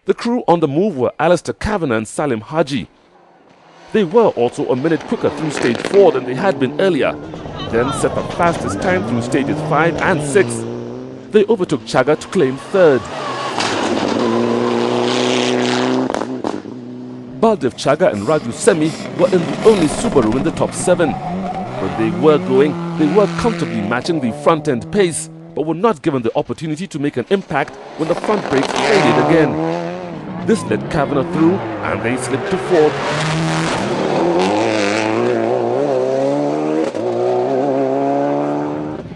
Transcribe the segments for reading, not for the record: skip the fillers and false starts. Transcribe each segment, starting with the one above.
The crew on the move were Alistair Kavanagh and Salim Haji. They were also a minute quicker through stage 4 than they had been earlier, then set the fastest time through stages 5 and 6. They overtook Chaga to claim third. Baldev Chaga and Raju Semi were in the only Subaru in the top 7. When they were comfortably matching the front-end pace, but were not given the opportunity to make an impact when the front brakes failed again. This led Kavanagh through and they slipped to fourth.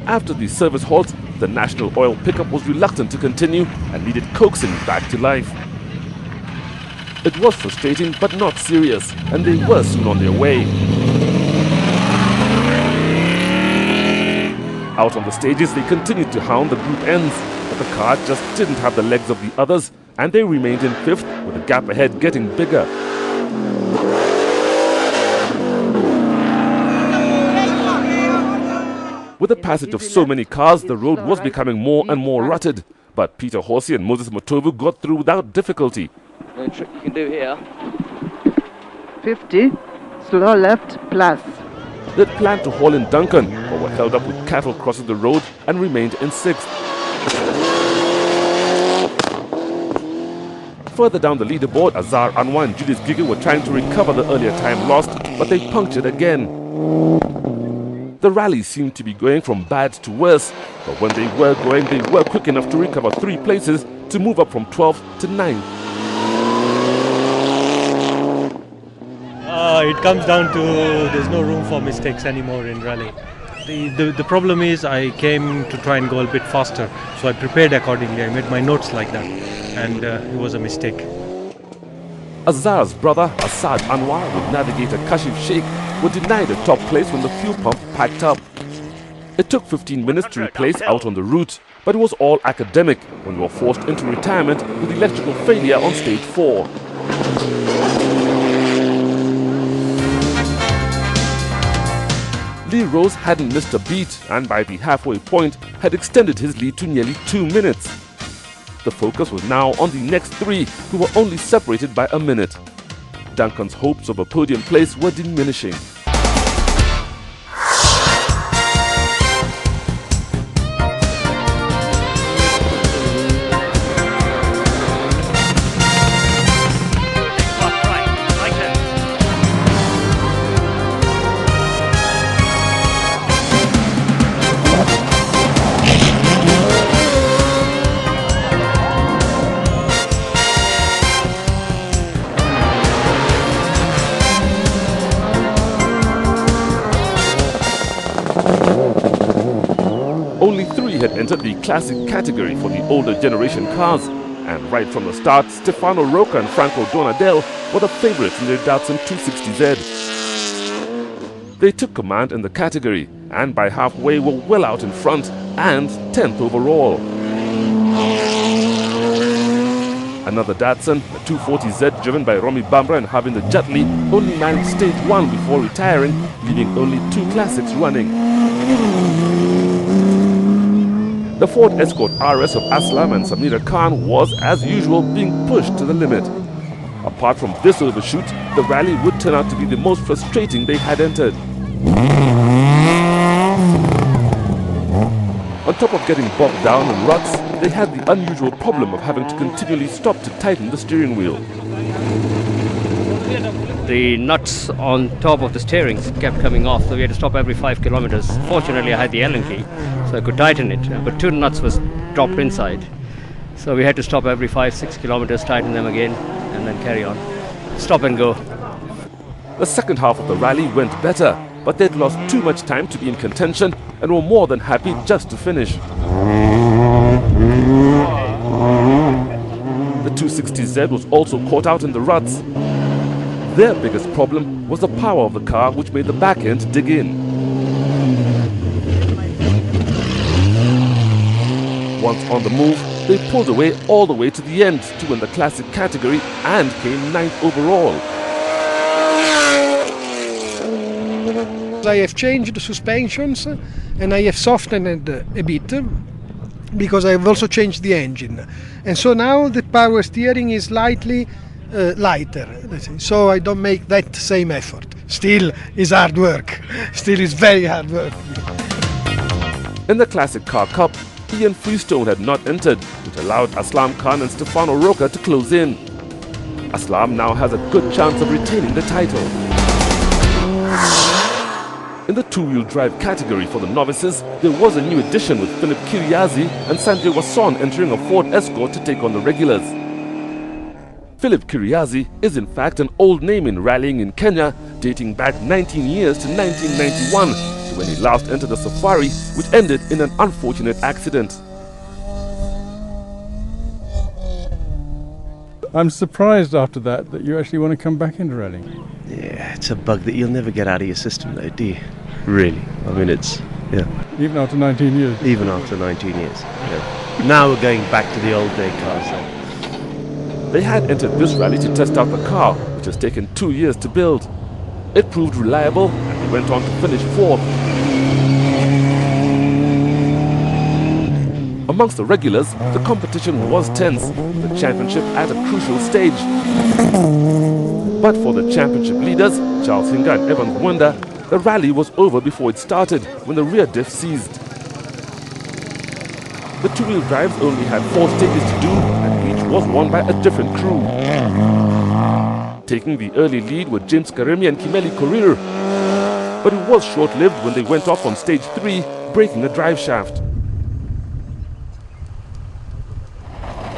After the service halt, the National Oil pickup was reluctant to continue and needed coaxing back to life. It was frustrating but not serious, and they were soon on their way. Out on the stages, they continued to hound the group ends, but the car just didn't have the legs of the others, and they remained in 5th, with the gap ahead getting bigger. With the passage of so many cars, the road was becoming more and more rutted, but Peter Horsey and Moses Motovu got through without difficulty. The trick you can do here. 50, slow left, plus. They'd planned to haul in Duncan, but were held up with cattle crossing the road and remained in 6th. Further down the leaderboard, Azhar Anwar and Julius Gigi were trying to recover the earlier time lost, but they punctured again. The rally seemed to be going from bad to worse, but when they were going, they were quick enough to recover 3 places to move up from 12th to 9th. It comes down to there's no room for mistakes anymore in rally. The problem is I came to try and go a bit faster, so I prepared accordingly. I made my notes like that, and it was a mistake. Azhar's brother Asad Anwar with navigator Kashif Sheikh were denied a top place when the fuel pump packed up. It took 15 minutes to replace out on the route, but it was all academic when we were forced into retirement with electrical failure on stage 4. Lee Rose hadn't missed a beat and by the halfway point had extended his lead to nearly 2 minutes. The focus was now on the next 3 who were only separated by a minute. Duncan's hopes of a podium place were diminishing. Only 3 had entered the classic category for the older generation cars, and right from the start, Stefano Rocca and Franco Donadel were the favourites in their Datsun 260Z. They took command in the category, and by halfway were well out in front and 10th overall. Another Datsun, the 240Z driven by Romy Bamra and Havinder Jatley, only managed stage 1 before retiring, leaving only 2 classics running. The Ford Escort RS of Aslam and Samira Khan was, as usual, being pushed to the limit. Apart from this overshoot, the rally would turn out to be the most frustrating they had entered. On top of getting bogged down in ruts, they had the unusual problem of having to continually stop to tighten the steering wheel. The nuts on top of the steering kept coming off, so we had to stop every 5 kilometers. Fortunately, I had the Allen key, so I could tighten it, but 2 nuts was dropped inside. So we had to stop every 5-6 kilometers, tighten them again, and then carry on. Stop and go. The second half of the rally went better, but they'd lost too much time to be in contention and were more than happy just to finish. The 260Z was also caught out in the ruts. Their biggest problem was the power of the car, which made the back end dig in. Once on the move, they pulled away all the way to the end to win the classic category and came 9th overall. I have changed the suspensions and I have softened a bit. because I've also changed the engine, and so now the power steering is slightly lighter, let's say. So I don't make that same effort. Still is hard work. Still is very hard work. In the Classic Car Cup, Ian Freestone had not entered, which allowed Aslam Khan and Stefano Rocca to close in. Aslam now has a good chance of retaining the title. In the two-wheel drive category for the novices, there was a new addition with Philip Kiriazi and Sanjay Wasson entering a Ford Escort to take on the regulars. Philip Kiriazi is in fact an old name in rallying in Kenya, dating back 19 years to 1991, to when he last entered the Safari, which ended in an unfortunate accident. I'm surprised after that you actually want to come back into rallying. Yeah, it's a bug that you'll never get out of your system though, do you? Really. I mean, it's, yeah. Even after 19 years? Even after 19 years, yeah. Now we're going back to the old day cars though. They had entered this rally to test out the car, which has taken 2 years to build. It proved reliable and they went on to finish fourth. Amongst the regulars, the competition was tense, with the championship at a crucial stage. But for the championship leaders, Charles Hinga and Evans Wonder, the rally was over before it started, when the rear diff seized. The two-wheel drives only had 4 stages to do, and each was won by a different crew. Taking the early lead were James Karemi and Kimeli Korir, but it was short-lived when they went off on stage 3, breaking a drive shaft.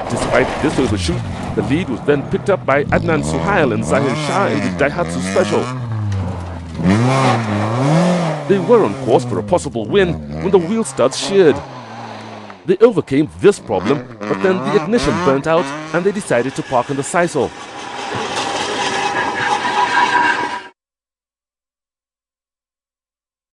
Despite this overshoot, the lead was then picked up by Adnan Suhail and Zahir Shah in the Daihatsu Special. They were on course for a possible win when the wheel studs sheared. They overcame this problem, but then the ignition burnt out and they decided to park on the sisal.